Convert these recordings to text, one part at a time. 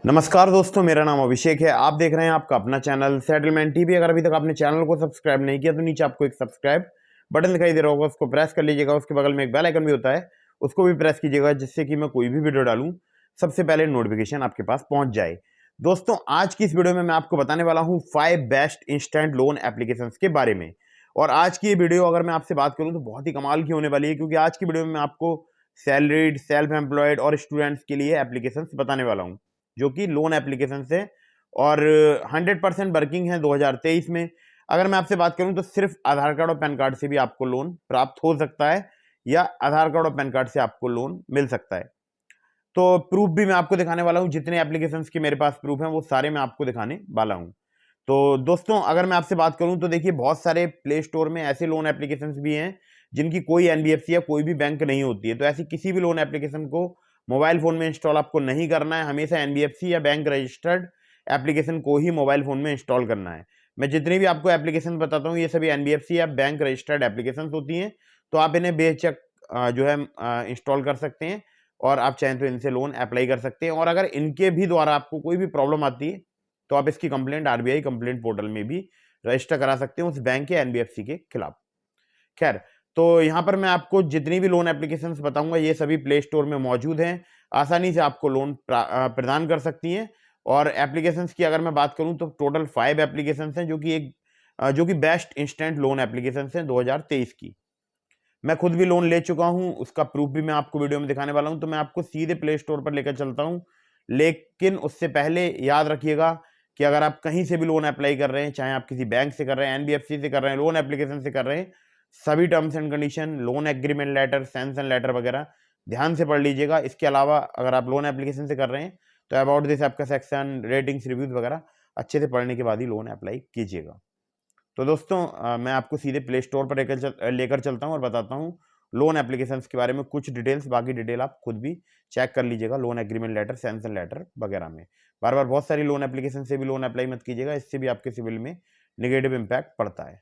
नमस्कार दोस्तों, मेरा नाम अभिषेक है। आप देख रहे हैं आपका अपना चैनल सेटलमेंट टीवी। अगर अभी तक आपने चैनल को सब्सक्राइब नहीं किया तो नीचे आपको एक सब्सक्राइब बटन दिखाई दे रहा होगा, उसको प्रेस कर लीजिएगा। उसके बगल में एक बेल आइकन भी होता है, उसको भी प्रेस कीजिएगा, जिससे कि मैं कोई भी वीडियो डालूं सबसे पहले नोटिफिकेशन आपके पास पहुंच जाए। दोस्तों, आज की इस वीडियो में मैं आपको बताने वाला हूँ 5 बेस्ट इंस्टेंट लोन एप्लीकेशन के बारे में। और आज की ये वीडियो अगर मैं आपसे बात करूँ तो बहुत ही कमाल की होने वाली है, क्योंकि आज की वीडियो में मैं आपको सैलरीड, सेल्फ एम्प्लॉयड और स्टूडेंट्स के लिए एप्लीकेशन बताने वाला हूँ, जो कि लोन एप्लीकेशन है और 100% वर्किंग है 2023 में। अगर मैं आपसे बात करूं तो सिर्फ आधार कार्ड और पैन कार्ड से भी आपको लोन प्राप्त हो सकता है, या आधार कार्ड और पैन कार्ड से आपको लोन मिल सकता है। तो प्रूफ भी मैं आपको दिखाने वाला हूं। जितने एप्लीकेशंस के मेरे पास प्रूफ हैं वो सारे मैं आपको दिखाने वाला हूं। तो दोस्तों, अगर मैं आपसे बात करूं तो देखिए, बहुत सारे प्ले स्टोर में ऐसे लोन एप्लीकेशंस भी हैं जिनकी कोई एनबीएफसी या कोई भी बैंक नहीं होती है। तो ऐसी किसी भी लोन एप्लीकेशन को मोबाइल फोन में इंस्टॉल आपको नहीं करना है। हमेशा एनबीएफसी या बैंक रजिस्टर्ड एप्लीकेशन को ही मोबाइल फोन में इंस्टॉल करना है। मैं जितनी भी आपको एप्लीकेशन बताता हूँ ये सभी एनबीएफसी या बैंक रजिस्टर्ड एप्लीकेशन होती हैं। तो आप इन्हें बेझिझक जो है इंस्टॉल कर सकते हैं, और आप चाहें तो इनसे लोन अप्लाई कर सकते हैं। और अगर इनके भी द्वारा आपको कोई भी प्रॉब्लम आती है तो आप इसकी कंप्लेंट आरबीआई कंप्लेंट पोर्टल में भी रजिस्टर करा सकते हैं उस बैंक या एनबीएफसी के खिलाफ। खैर, तो यहाँ पर मैं आपको जितनी भी लोन एप्लीकेशंस बताऊंगा ये सभी प्ले स्टोर में मौजूद हैं, आसानी से आपको लोन प्रदान कर सकती हैं। और एप्लीकेशंस की अगर मैं बात करूं तो टोटल 5 एप्लीकेशंस हैं, जो कि बेस्ट इंस्टेंट लोन एप्लीकेशंस हैं 2023 की। मैं खुद भी लोन ले चुका हूं, उसका प्रूफ भी मैं आपको वीडियो में दिखाने वाला हूं। तो मैं आपको सीधे प्ले स्टोर पर लेकर चलता हूं, लेकिन उससे पहले याद रखिएगा कि अगर आप कहीं से भी लोन अप्लाई कर रहे हैं, चाहे आप किसी बैंक से कर रहे हैं, एनबीएफसी से कर रहे हैं, लोन एप्लीकेशन से कर रहे हैं, सभी terms and condition, loan agreement letter, sanction letter वगैरह ध्यान से पढ़ लीजिएगा। इसके अलावा अगर आप लोन एप्लीकेशन से कर रहे हैं तो अबाउट दिस आपका सेक्शन, रेटिंग्स, रिव्यूज वगैरह अच्छे से पढ़ने के बाद ही लोन अप्लाई कीजिएगा। तो दोस्तों, मैं आपको सीधे प्ले स्टोर पर लेकर चलता हूं और बताता हूं लोन एप्लीकेशंस के बारे में कुछ डिटेल्स। बाकी डिटेल आप खुद भी चेक कर लीजिएगा loan agreement letter, sanction letter वगैरह में। बार बार बहुत सारी लोन एप्लीकेशन से भी लोन अप्लाई मत कीजिएगा, इससे भी आपके सिविल में नेगेटिव इंपैक्ट पड़ता है।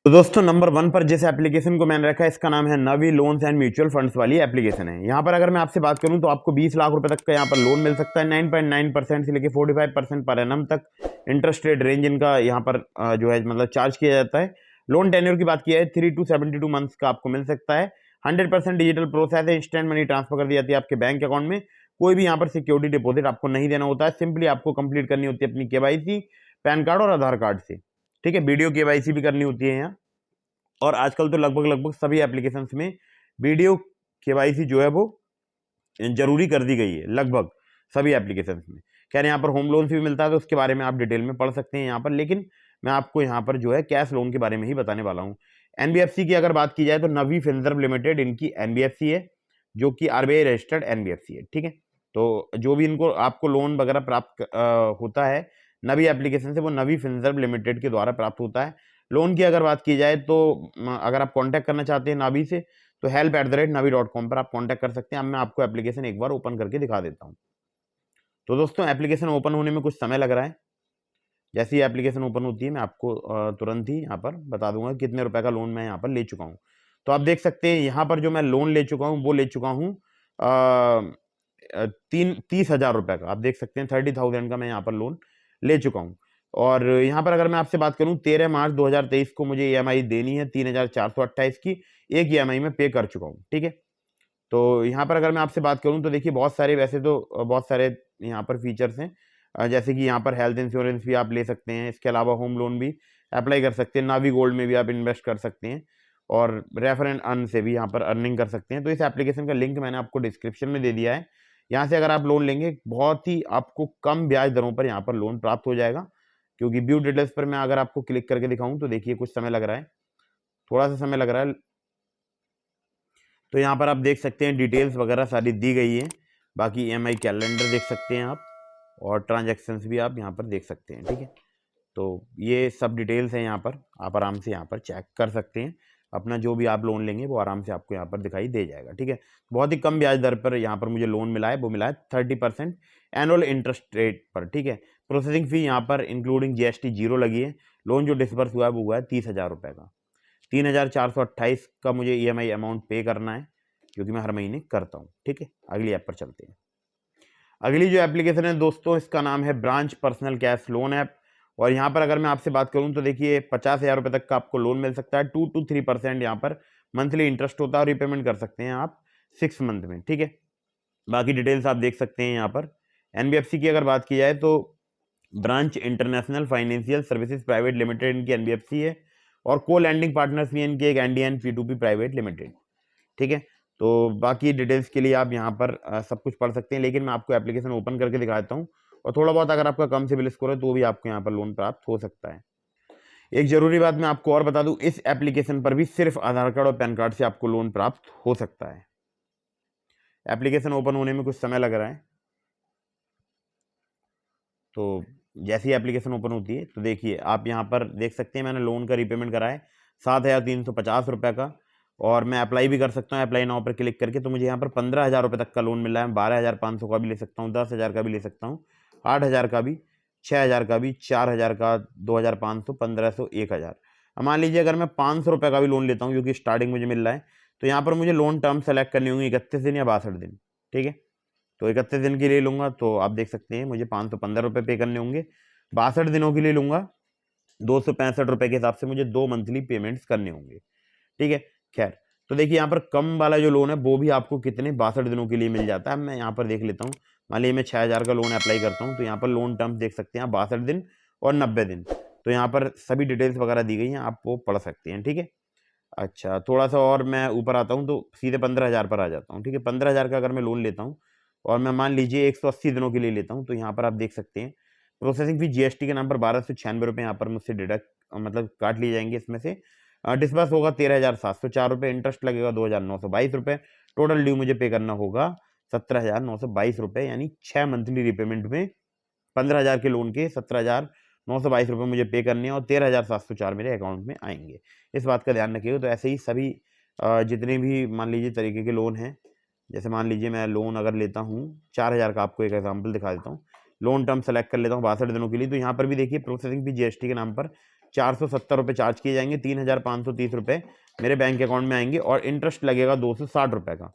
तो दोस्तों, नंबर 1 पर जिस एप्लीकेशन को मैंने रखा है इसका नाम है नवी लोन्स एंड म्यूचुअल फंड्स वाली एप्लीकेशन है। यहाँ पर अगर मैं आपसे बात करूँ तो आपको 20 लाख रुपए तक का यहाँ पर लोन मिल सकता है। 9.9% से लेकर 45% पर एनम तक इंटरेस्ट रेट रेंज इनका यहाँ पर जो है मतलब चार्ज किया जाता है। लोन टेन्योर की बात की है 3 to 72 मंथ्स का आपको मिल सकता है। 100% डिजिटल प्रोसेस है, इंस्टेंट मनी ट्रांसफर कर दी जाती है आपके बैंक अकाउंट में। कोई भी यहाँ पर सिक्योरिटी डिपॉजिट आपको नहीं देना होता है, सिंपली आपको कंप्लीट करनी होती है अपनी केवाईसी पैन कार्ड और आधार कार्ड से। ठीक है, वीडियो केवाईसी भी करनी होती है यहाँ। और आजकल तो लगभग सभी एप्लीकेशंस में वीडियो केवाईसी जो है वो जरूरी कर दी गई है, लगभग सभी एप्लीकेशंस में। खैर, यहाँ पर होम लोन भी मिलता है तो उसके बारे में आप डिटेल में पढ़ सकते हैं यहाँ पर, लेकिन मैं आपको यहाँ पर जो है कैश लोन के बारे में ही बताने वाला हूँ। एनबीएफसी की अगर बात की जाए तो नवी फिनसर्व लिमिटेड इनकी एनबीएफसी है, जो कि आरबीआई रजिस्टर्ड एनबीएफसी है। ठीक है, तो जो भी इनको आपको लोन वगैरह प्राप्त होता है नवी एप्लीकेशन से, वो नवी फिनसर्व लिमिटेड के द्वारा प्राप्त होता है। लोन की अगर बात की जाए तो अगर आप कांटेक्ट करना चाहते हैं नावी से तो help@navi.com पर आप कांटेक्ट कर सकते हैं। अब मैं आपको एप्लीकेशन एक बार ओपन करके दिखा देता हूं। तो दोस्तों, एप्लीकेशन ओपन होने में कुछ समय लग रहा है। जैसे ही एप्लीकेशन ओपन होती है मैं आपको तुरंत ही यहाँ पर बता दूंगा कितने रुपए का लोन मैं यहाँ पर ले चुका हूँ। तो आप देख सकते हैं यहाँ पर जो मैं लोन ले चुका हूँ वो ले चुका हूँ 30,000 रुपए का। आप देख सकते हैं 30,000 का मैं यहाँ पर लोन ले चुका हूँ। और यहाँ पर अगर मैं आपसे बात करूँ 13 मार्च 2023 को मुझे ईएमआई देनी है 3,428 की, एक ईएमआई में पे कर चुका हूँ। ठीक है, तो यहाँ पर अगर मैं आपसे बात करूँ तो देखिए बहुत सारे, वैसे तो बहुत सारे यहाँ पर फीचर्स हैं। जैसे कि यहाँ पर हेल्थ इंश्योरेंस भी आप ले सकते हैं, इसके अलावा होम लोन भी अप्लाई कर सकते हैं, नावी गोल्ड में भी आप इन्वेस्ट कर सकते हैं, और रेफर एंड अर्न से भी यहाँ पर अर्निंग कर सकते हैं। तो इस एप्लीकेशन का लिंक मैंने आपको डिस्क्रिप्शन में दे दिया है। यहाँ से अगर आप लोन लेंगे बहुत ही आपको कम ब्याज दरों पर यहाँ पर लोन प्राप्त हो जाएगा। क्योंकि व्यू डिटेल्स पर मैं अगर आपको क्लिक करके दिखाऊं तो देखिए कुछ समय लग रहा है, थोड़ा सा समय लग रहा है। तो यहाँ पर आप देख सकते हैं डिटेल्स वगैरह सारी दी गई है। बाकी ईएमआई कैलेंडर देख सकते हैं आप, और ट्रांजैक्शंस भी आप यहाँ पर देख सकते हैं। ठीक है, तो ये सब डिटेल्स हैं यहाँ पर, आप आराम से यहाँ पर चेक कर सकते हैं। अपना जो भी आप लोन लेंगे वो आराम से आपको यहाँ पर दिखाई दे जाएगा। ठीक है, बहुत ही कम ब्याज दर पर यहाँ पर मुझे लोन मिला है, वो मिला है 30% एनुअल इंटरेस्ट रेट पर। ठीक है, प्रोसेसिंग फी यहाँ पर इंक्लूडिंग जीएसटी 0 लगी है। लोन जो डिसबर्स हुआ है वो हुआ है 30,000 रुपये का। 3,428 का मुझे ईएमआई अमाउंट पे करना है, क्योंकि मैं हर महीने करता हूँ। ठीक है, अगली ऐप पर चलते हैं। अगली जो एप्लीकेशन है दोस्तों, इसका नाम है branch personal cash loan app. और यहाँ पर अगर मैं आपसे बात करूँ तो देखिए 50,000 रुपये तक का आपको लोन मिल सकता है। 2 to 3% यहाँ पर मंथली इंटरेस्ट होता है और रिपेमेंट कर सकते हैं आप 6 मंथ में, ठीक है। बाकी डिटेल्स आप देख सकते हैं यहाँ पर। एनबीएफसी की अगर बात की जाए तो branch international financial services private limited इनकी एनबीएफसी है, और को लैंडिंग पार्टनर्स भी इनके एक इंडियन P2P प्राइवेट लिमिटेड, ठीक है। तो बाकी डिटेल्स के लिए आप यहाँ पर सब कुछ पढ़ सकते हैं, लेकिन मैं आपको एप्लीकेशन ओपन करके दिखाता हूँ। और थोड़ा बहुत अगर आपका कम सिबिल स्कोर है तो भी आपको यहाँ पर लोन प्राप्त हो सकता है। एक जरूरी बात मैं आपको और बता दूं, इस एप्लीकेशन पर भी सिर्फ आधार कार्ड और पैन कार्ड से आपको लोन प्राप्त हो सकता है। एप्लीकेशन ओपन होने में कुछ समय लग रहा है, तो जैसी एप्लीकेशन ओपन होती है तो देखिए आप यहाँ पर देख सकते हैं मैंने लोन का रीपेमेंट करा है 7,350 रुपये का, और मैं अप्लाई भी कर सकता हूँ अप्लाई नाउ पर क्लिक करके। तो मुझे यहाँ पर 15,000 रुपये तक का लोन मिल रहा है। 12,500 का भी ले सकता हूँ, 10,000 का भी ले सकता हूँ, 8,000 का भी, 6,000 का भी, 4,000 का, 2,500, 1,500, 1,000। अब मान लीजिए अगर मैं 500 रुपये का भी लोन लेता हूँ, क्योंकि स्टार्टिंग मुझे मिल रहा है, तो यहाँ पर मुझे लोन टर्म सेलेक्ट करनी होंगी 31 दिन या 62 दिन, ठीक है। तो 31 दिन के लिए लूँगा तो आप देख सकते हैं मुझे 515 रुपये पे करने होंगे। 62 दिनों के लिए लूँगा 265 रुपये के हिसाब से मुझे 2 मंथली पेमेंट्स करने होंगे, ठीक है। खैर, तो देखिए यहाँ पर कम वाला जो लोन है वो भी आपको कितने 62 दिनों के लिए मिल जाता है। मैं यहाँ पर देख लेता हूँ, मान लीजिए मैं 6,000 का लोन अप्लाई करता हूँ, तो यहाँ पर लोन टर्म्स देख सकते हैं आप 62 दिन और 90 दिन। तो यहाँ पर सभी डिटेल्स वगैरह दी गई हैं, आप वो पढ़ सकते हैं, ठीक है। अच्छा, थोड़ा सा और मैं ऊपर आता हूँ तो सीधे 15,000 पर आ जाता हूँ, ठीक है। 15,000 का अगर मैं लोन लेता हूँ और मैं मान लीजिए 180 दिनों के लिए लेता हूँ, तो यहाँ पर आप देख सकते हैं प्रोसेसिंग फी जीएसटी के नाम पर 1,296 रुपये यहाँ पर मुझसे डिडक्ट मतलब काट लिए जाएंगे इसमें से। डिस्बर्स होगा 13,704 रुपये, इंटरेस्ट लगेगा 2,922 रुपये, टोटल ड्यू मुझे पे करना होगा 17,922 रुपये, यानी 6 मंथली रिपेमेंट में 15,000 के लोन के 17,922 रुपये मुझे पे करने हैं और 13,704 मेरे अकाउंट में आएंगे। इस बात का ध्यान रखिएगा। तो ऐसे ही सभी जितने भी मान लीजिए तरीके के लोन हैं, जैसे मान लीजिए मैं लोन अगर लेता हूँ 4,000 का, आपको एक एग्जाम्पल दिखा देता हूँ। लोन टर्म सेलेक्ट कर लेता हूँ 62 दिनों के लिए, तो यहाँ पर भी देखिए प्रोसेसिंग फी जीएसटी के नाम पर 470 रुपये चार्ज किए जाएंगे, 3,530 रुपये मेरे बैंक अकाउंट में आएंगे और इंटरेस्ट लगेगा 260 रुपये का,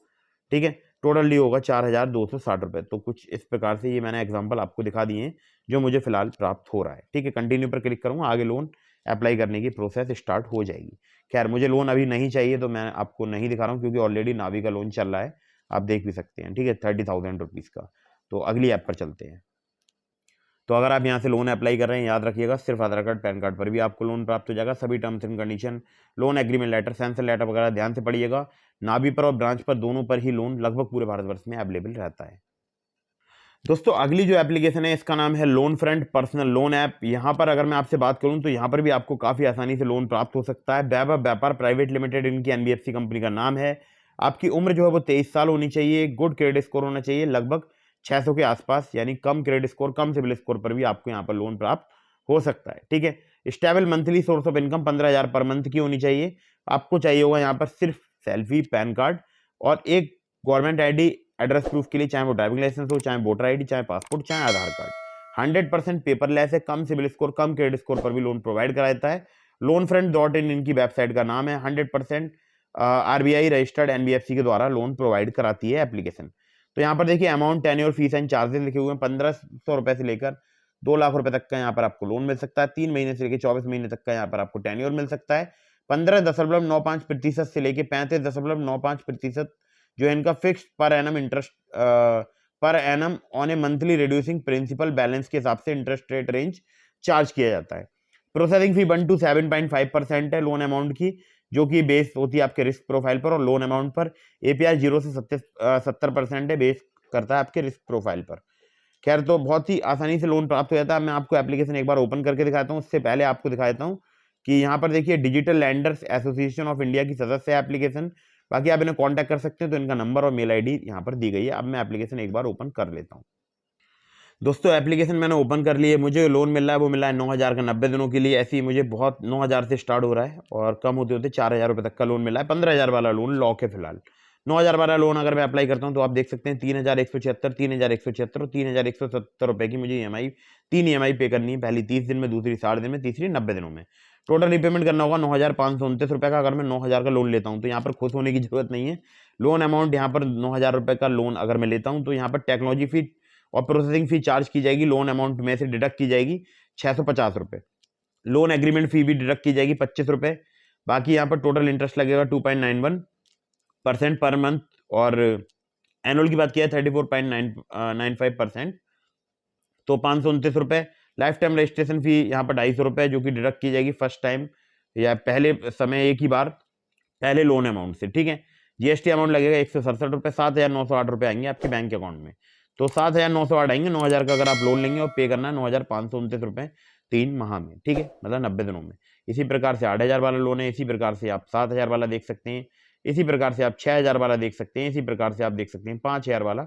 ठीक है। टोटल ड्यू होगा 4,260 रुपये। तो कुछ इस प्रकार से ये मैंने एग्जांपल आपको दिखा दिए हैं जो मुझे फिलहाल प्राप्त हो रहा है, ठीक है। कंटिन्यू पर क्लिक करूँगा, आगे लोन अप्लाई करने की प्रोसेस स्टार्ट हो जाएगी। खैर, मुझे लोन अभी नहीं चाहिए तो मैं आपको नहीं दिखा रहा हूँ, क्योंकि ऑलरेडी नावी का लोन चल रहा है, आप देख भी सकते हैं, ठीक है, 30,000 रुपीज़ का। तो अगली ऐप पर चलते हैं। तो अगर आप यहाँ से लोन अप्लाई कर रहे हैं, याद रखिएगा सिर्फ आधार कार्ड पैन कार्ड पर भी आपको लोन प्राप्त हो जाएगा। सभी terms and condition, loan agreement letter, sanction letter वगैरह ध्यान से पढ़िएगा। नाभी पर और ब्रांच पर दोनों पर ही लोन लगभग पूरे भारतवर्ष में अवेलेबल रहता है। दोस्तों, अगली जो एप्लीकेशन है इसका नाम है loan front personal loan app. यहाँ पर अगर मैं आपसे बात करूँ तो यहाँ पर भी आपको काफ़ी आसानी से लोन प्राप्त हो सकता है। वैभव व्यापार प्राइवेट लिमिटेड इनकी एनबीएफसी कंपनी का नाम है। आपकी उम्र जो है वो 23 साल होनी चाहिए, गुड क्रेडिट स्कोर होना चाहिए लगभग 600 के आसपास, यानी कम क्रेडिट स्कोर, कम सिबिल स्कोर पर भी आपको यहाँ पर लोन प्राप्त हो सकता है, ठीक है। Stable monthly source of income 15,000 per month की होनी चाहिए। आपको चाहिए होगा यहाँ पर सिर्फ सेल्फी, पैन कार्ड और एक गवर्नमेंट आईडी एड्रेस प्रूफ के लिए, चाहे वो ड्राइविंग लाइसेंस हो, चाहे वोटर आईडी, चाहे पासपोर्ट, चाहे आधार कार्ड। 100% पेपरलेस है, कम सिबिल स्कोर, कम क्रेडिट स्कोर पर भी लोन प्रोवाइड करा देता है। loanfront.in इनकी वेबसाइट का नाम है। 100% आरबीआई रजिस्टर्ड एनबीएफसी के द्वारा लोन प्रोवाइड कराती है एप्लीकेशन। तो यहाँ पर देखिए amount, tenure, fees and charges लिखे हुए हैं। 1,500 रुपए से लेकर 2 लाख रुपए तक का यहाँ पर आपको लोन मिल सकता है। 3 महीने से लेकर 24 महीने तक का यहाँ पर आपको टेन्योर मिल सकता है। 15.95% से लेकर 35.95% जो है इनका fix per annum interest per annum on a monthly reducing principal balance के हिसाब से इंटरेस्ट रेट रेंज चार्ज किया जाता है। प्रोसेसिंग फी 1 to 7.5% है लोन अमाउंट की, जो कि बेस होती है आपके रिस्क प्रोफाइल पर, और लोन अमाउंट पर एपीआर 0 से 70% है, बेस करता है आपके रिस्क प्रोफाइल पर। खैर, तो बहुत ही आसानी से लोन प्राप्त हो जाता है। मैं आपको एप्लीकेशन एक बार ओपन करके दिखाता हूँ। उससे पहले आपको दिखा देता हूँ कि यहाँ पर देखिए digital landers association of India की सदस्य है एप्लीकेशन। बाकी आप इन्हें कॉन्टैक्ट कर सकते हैं, तो इनका नंबर और मेल आईडी यहाँ पर दी गई है। अब मैं एप्लीकेशन एक बार ओपन कर लेता हूँ। दोस्तों, एप्लीकेशन मैंने ओपन कर ली है। मुझे लोन मिल रहा है, वो मिला है 9,000 का 90 दिनों के लिए। ऐसे ही मुझे बहुत 9,000 से स्टार्ट हो रहा है और कम होते होते 4,000 रुपये तक का लोन मिला है। 15,000 वाला लोन लॉक है फिलहाल। 9,000 वाला लोन अगर मैं अप्लाई करता हूँ तो आप देख सकते हैं 3,176, 3,176 और 3,170 रुपये की मुझे तीन EMI पे करनी है। पहली 30 दिन में, दूसरी 60 दिन में, तीसरी 90 दिनों में। टोटल रिपेमेंट करना होगा 9,529 रुपये का। अगर मैं 9,000 का लोन लेता हूँ तो यहाँ पर खुश होने की जरूरत नहीं है। लोन अमाउंट यहाँ पर 9,000 रुपये का लोन अगर मैं लेता हूँ तो यहाँ पर टेक्नोलॉजी फी और प्रोसेसिंग फी चार्ज की जाएगी, लोन अमाउंट में से डिडक्ट की जाएगी 650 रुपये। लोन एग्रीमेंट फी भी डिडक्ट की जाएगी 25 रुपये। बाकी यहाँ पर टोटल इंटरेस्ट लगेगा 2.91% पर मंथ, और एनुअल की बात किया 34.95%, तो 529 रुपये। लाइफ टाइम रजिस्ट्रेशन फी यहाँ पर 250 रुपये, जो कि डिडक्ट की जाएगी फर्स्ट टाइम या पहले समय एक ही बार पहले लोन अमाउंट से, ठीक है। जीएसटी अमाउंट लगेगा 167 रुपये, 7,908 रुपये आएंगे आपके बैंक अकाउंट में। तो 7,908 आएंगे, 9,000 का अगर आप लोन लेंगे और पे करना है 9,529 रुपये 3 माह में, ठीक है, मतलब 90 दिनों में। इसी प्रकार से 8,000 वाला लोन है, इसी प्रकार से आप 7,000 वाला देख सकते हैं, इसी प्रकार से आप 6,000 वाला देख सकते हैं, इसी प्रकार से आप देख सकते हैं 5,000 वाला।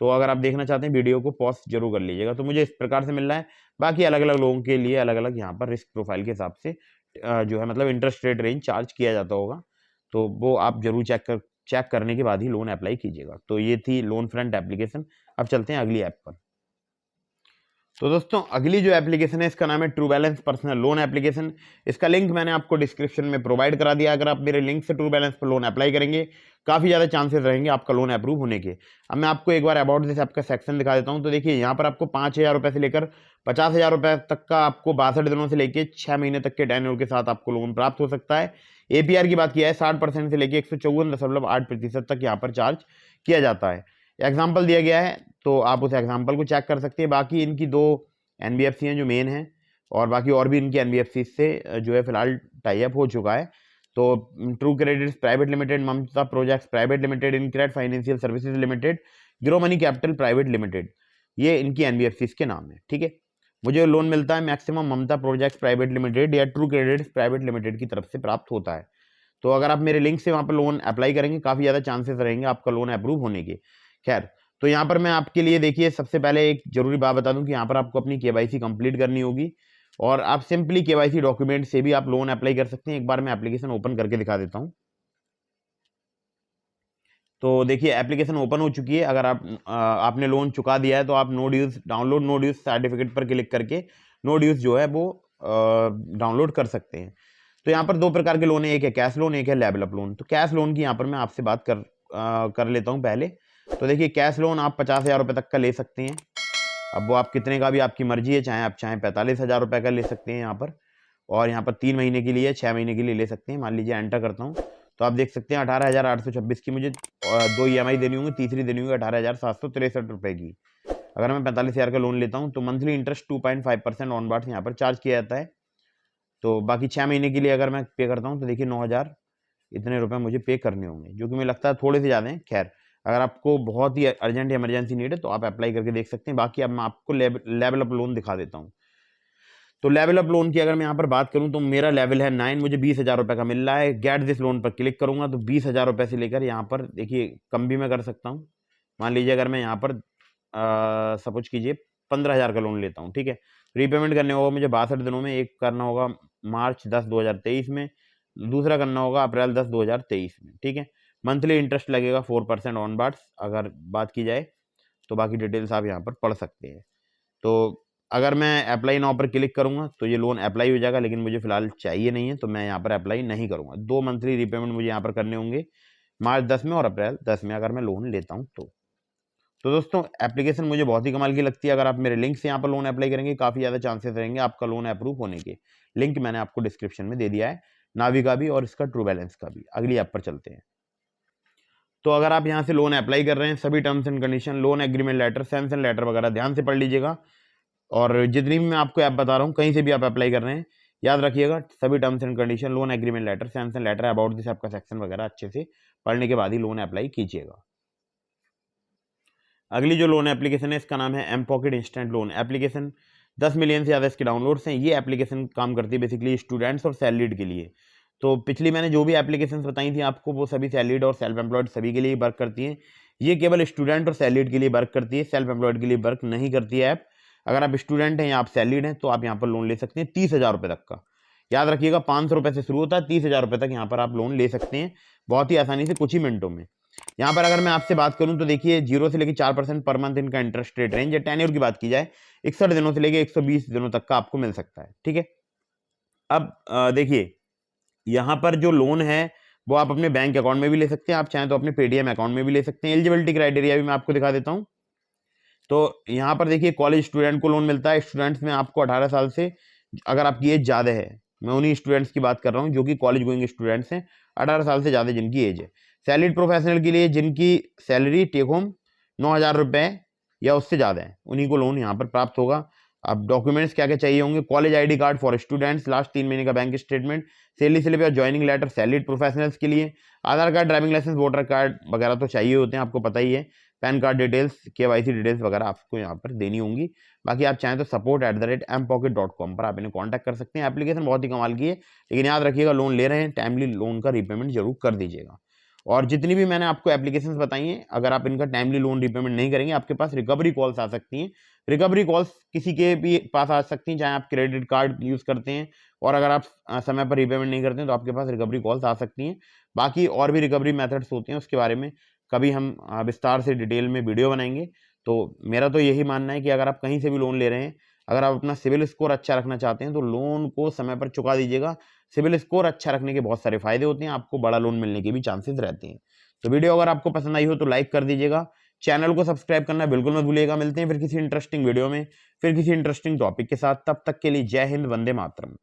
तो अगर आप देखना चाहते हैं वीडियो को पॉज जरूर कर लीजिएगा। तो मुझे इस प्रकार से मिल रहा है। बाकी अलग अलग लोगों के लिए अलग अलग यहाँ पर रिस्क प्रोफाइल के हिसाब से जो है मतलब इंटरेस्ट रेट रेंज चार्ज किया जाता होगा, तो वो आप जरूर चेक करने के बाद ही लोन अप्लाई कीजिएगा। तो ये थी लोन फ्रंट एप्लीकेशन। अब चलते हैं अगली ऐप पर। तो दोस्तों अगली जो एप्लीकेशन है इसका नाम है true balance personal loan application. इसका लिंक मैंने आपको डिस्क्रिप्शन में प्रोवाइड करा दिया। अगर आप मेरे लिंक से ट्रू बैलेंस पर लोन अप्लाई करेंगे, काफ़ी ज़्यादा चांसेस रहेंगे आपका लोन अप्रूव होने के। अब मैं आपको एक बार अबाउट दिस ऐप का सेक्शन दिखा देता हूँ। तो देखिए यहाँ पर आपको 5,000 रुपये से लेकर 50,000 रुपये तक का आपको 62 दिनों से लेकर 6 महीने तक के टेन्योर के साथ आपको लोन प्राप्त हो सकता है। APR की बात किया है 60% से लेकर 154.8% तक यहाँ पर चार्ज किया जाता है। एग्जाम्पल दिया गया है, तो आप उस एग्जाम्पल को चेक कर सकते हैं। बाकी इनकी 2 NBFC हैं जो मेन हैं, और बाकी और भी इनकी NBFC से जो है फिलहाल टाई अप हो चुका है। तो True Credits private limited, Mamta projects private limited, InCred financial services limited, Grow Money Capital private limited, ये इनकी NBFCs के नाम है, ठीक है। मुझे लोन मिलता है मैक्सिमम ममता प्रोजेक्ट्स प्राइवेट लिमिटेड या ट्रू क्रेडिट्स प्राइवेट लिमिटेड की तरफ से प्राप्त होता है। तो अगर आप मेरे लिंक से वहाँ पर लोन अप्लाई करेंगे, काफ़ी ज़्यादा चांसेस रहेंगे आपका लोन अप्रूव होने के। खैर, तो यहाँ पर मैं आपके लिए देखिए सबसे पहले एक जरूरी बात बता दूं कि यहाँ पर आपको अपनी KYC कंप्लीट करनी होगी, और आप सिंपली KYC डॉक्यूमेंट से भी आप लोन अप्लाई कर सकते हैं। एक बार मैं एप्लीकेशन ओपन करके दिखा देता हूँ। तो देखिए एप्लीकेशन ओपन हो चुकी है। अगर आपने लोन चुका दिया है तो आप no dues download no dues certificate पर क्लिक करके नो ड्यूज जो है वो डाउनलोड कर सकते हैं। तो यहाँ पर 2 प्रकार के लोन है, एक है कैश लोन, एक है लेवल अप लोन। तो कैश लोन की यहाँ पर मैं आपसे बात कर लेता हूँ पहले। तो देखिए कैश लोन आप 50,000 रुपये तक का ले सकते हैं। अब वो आप कितने का भी आपकी मर्जी है, चाहे आप 45,000 रुपये का ले सकते हैं यहाँ पर, और यहाँ पर 3 महीने के लिए 6 महीने के लिए ले सकते हैं। मान लीजिए एंटर करता हूँ, तो आप देख सकते हैं 18,826 की मुझे 2 EMI देनी होंगी, तीसरी देनी होगी 18,763 रुपये की। अगर मैं 45,000 का लोन लेता हूँ तो मंथली इंटरेस्ट 2.5% ऑन बार्ड यहाँ पर चार्ज किया जाता है। तो बाकी 6 महीने के लिए अगर मैं पे करता हूँ तो देखिए 9,000 इतने रुपए मुझे पे करने होंगे, जो कि मुझे लगता है थोड़े से ज़्यादा हैं। खैर, अगर आपको बहुत ही अर्जेंट इमरजेंसी नीड है तो आप अप्लाई करके देख सकते हैं। बाकी अब मैं आपको लेवल अप लोन दिखा देता हूँ। तो लेवल अप लोन की अगर मैं यहाँ पर बात करूँ तो मेरा लेवल है 9, मुझे 20,000 रुपये का मिल रहा है। गेट दिस लोन पर क्लिक करूँगा तो 20,000 रुपये से लेकर यहाँ पर देखिए कम भी मैं कर सकता हूँ। मान लीजिए अगर मैं यहाँ पर सपोज कीजिए 15,000 का लोन लेता हूँ, ठीक है। रीपेमेंट करने होगा मुझे 62 दिनों में। एक करना होगा मार्च 10, 2023 में, दूसरा करना होगा अप्रैल 10, 2023 में, ठीक है। मंथली इंटरेस्ट लगेगा 4% ऑन बार्ड्स अगर बात की जाए तो। बाकी डिटेल्स आप यहाँ पर पढ़ सकते हैं। तो अगर मैं अप्लाई नाउ पर क्लिक करूँगा तो ये लोन अप्लाई हो जाएगा, लेकिन मुझे फिलहाल चाहिए नहीं है तो मैं यहाँ पर अप्लाई नहीं करूँगा। 2 मंथली रीपेमेंट मुझे यहाँ पर करने होंगे, मार्च 10 में और अप्रैल 10 में अगर मैं लोन लेता हूँ तो। दोस्तों एप्लीकेशन मुझे बहुत ही कमाल की लगती है। अगर आप मेरे लिंक से यहाँ पर लोन अप्लाई करेंगे, काफ़ी ज़्यादा चांसेस रहेंगे आपका लोन अप्रूव होने के। लिंक मैंने आपको डिस्क्रिप्शन में दे दिया है, नावी का भी और इसका ट्रू बैलेंस का भी। अगली ऐप पर चलते हैं। तो अगर आप यहाँ से लोन अप्लाई कर रहे हैं, सभी terms and condition, loan agreement letter, sanction letter वगैरह ध्यान से पढ़ लीजिएगा। और जितनी भी मैं आपको ऐप बता रहा हूँ, कहीं से भी आप अप्लाई कर रहे हैं, याद रखिएगा सभी terms and condition, loan agreement letter, sanction letter, about this आपका सेक्शन वगैरह अच्छे से पढ़ने के बाद ही लोन अप्लाई कीजिएगा। अगली जो लोन एप्लीकेशन है इसका नाम है mPokket instant loan application. 10 million से ज़्यादा इसके डाउनलोड्स हैं। ये एप्लीकेशन काम करती है बेसिकली स्टूडेंट्स और सैलरीड के लिए। तो पिछली मैंने जो भी एप्लीकेशंस बताई थी आपको, वो सभी सैलरीड और सेल्फ एम्प्लॉयड सभी के लिए वर्क करती हैं। ये केवल स्टूडेंट और सैलरीड के लिए वर्क करती है, सेल्फ एम्प्लॉयड के लिए वर्क नहीं करती है ऐप। अगर आप स्टूडेंट हैं या आप सैलरीड हैं तो आप यहाँ पर लोन ले सकते हैं 30,000 रुपये तक का। याद रखिएगा 500 रुपये से शुरू होता है, 30,000 रुपये तक यहाँ पर आप लोन ले सकते हैं बहुत ही आसानी से, कुछ ही मिनटों में। यहाँ पर अगर मैं आपसे बात करूं तो देखिए 0 से लेकर 4% पर मंथ इनका इंटरेस्ट रेट रेंज है। टेन्योर की बात की जाए 61 दिनों से लेकर 120 दिनों तक का आपको मिल सकता है, ठीक है। अब देखिए यहाँ पर जो लोन है वो आप अपने बैंक अकाउंट में भी ले सकते हैं, आप चाहें तो अपने पेटीएम अकाउंट में भी ले सकते हैं। एलिजिबिलिटी क्राइटेरिया भी मैं आपको दिखा देता हूँ। तो यहाँ पर देखिए कॉलेज स्टूडेंट को लोन मिलता है। स्टूडेंट्स में आपको 18 साल से, अगर आपकी एज ज़्यादा है, मैं उन्हीं स्टूडेंट्स की बात कर रहा हूँ जो कि कॉलेज गोइंग स्टूडेंट्स हैं, 18 साल से ज़्यादा जिनकी एज है। सैलरीड प्रोफेशनल के लिए जिनकी सैलरी टेक होम 9,000 रुपये या उससे ज़्यादा है, उन्हीं को लोन यहाँ पर प्राप्त होगा। अब डॉक्यूमेंट्स क्या क्या चाहिए होंगे? College ID card for students, last 3 महीने का बैंक स्टेटमेंट, सैलरी स्लिप या ज्वाइनिंग लेटर सैलरीड प्रोफेशनल्स के लिए, Aadhaar card, driving licence, voter card वगैरह तो चाहिए होते हैं, आपको पता ही है। PAN card details, KYC details वगैरह आपको यहाँ पर देनी होंगी। बाकी आप चाहें तो support@mpocket.com पर आप इन्हें कॉन्टैक्ट कर सकते हैं। एप्लीकेशन बहुत ही कमाल की है, लेकिन याद रखिएगा लोन ले रहे हैं टाइमली लोन का रीपेमेंट जरूर कर दीजिएगा। और जितनी भी मैंने आपको एप्लीकेशंस बताई हैं, अगर आप इनका टाइमली लोन रीपेमेंट नहीं करेंगे, आपके पास रिकवरी कॉल्स आ सकती हैं। रिकवरी कॉल्स किसी के भी पास आ सकती हैं, चाहे आप क्रेडिट कार्ड यूज़ करते हैं, और अगर आप समय पर रीपेमेंट नहीं करते हैं तो आपके पास रिकवरी कॉल्स आ सकती हैं। बाकी और भी रिकवरी मेथड्स होते हैं, उसके बारे में कभी हम विस्तार से डिटेल में वीडियो बनाएंगे। तो मेरा तो यही मानना है कि अगर आप कहीं से भी लोन ले रहे हैं, अगर आप अपना सिविल स्कोर अच्छा रखना चाहते हैं तो लोन को समय पर चुका दीजिएगा। सिविल स्कोर अच्छा रखने के बहुत सारे फायदे होते हैं, आपको बड़ा लोन मिलने के भी चांसेस रहते हैं। तो वीडियो अगर आपको पसंद आई हो तो लाइक कर दीजिएगा, चैनल को सब्सक्राइब करना बिल्कुल मत भूलिएगा। मिलते हैं फिर किसी इंटरेस्टिंग वीडियो में, फिर किसी इंटरेस्टिंग टॉपिक के साथ। तब तक के लिए जय हिंद, वंदे मातरम।